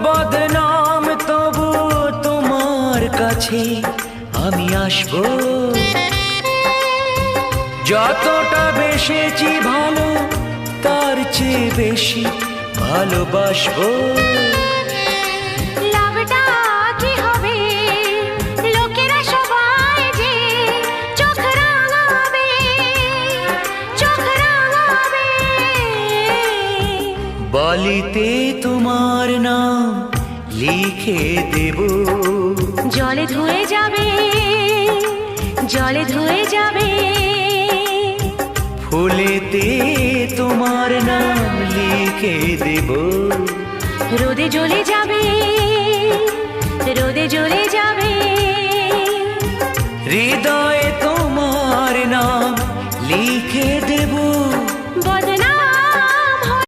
বদনাম তবু তোমার কাছে আমি আসবো। যতটা বেসেছি ভালো তার চেয়ে বেশি ভালোবাসবো। লাভটা কি হবে লোকেরা সবাই যে চোখ রাঙাবে, চোখ রাঙাবে। বালিতে তোমার নাম লিখে দেব, জলে ধুয়ে যাবে, জলে ধুয়ে যাবে। ফুলেতে তোমার নাম লিখে দেব, রোদে জ্বলে যাবে, রোদে জ্বলে যাবে। হৃদয়ে তোমার নাম লিখে দেব।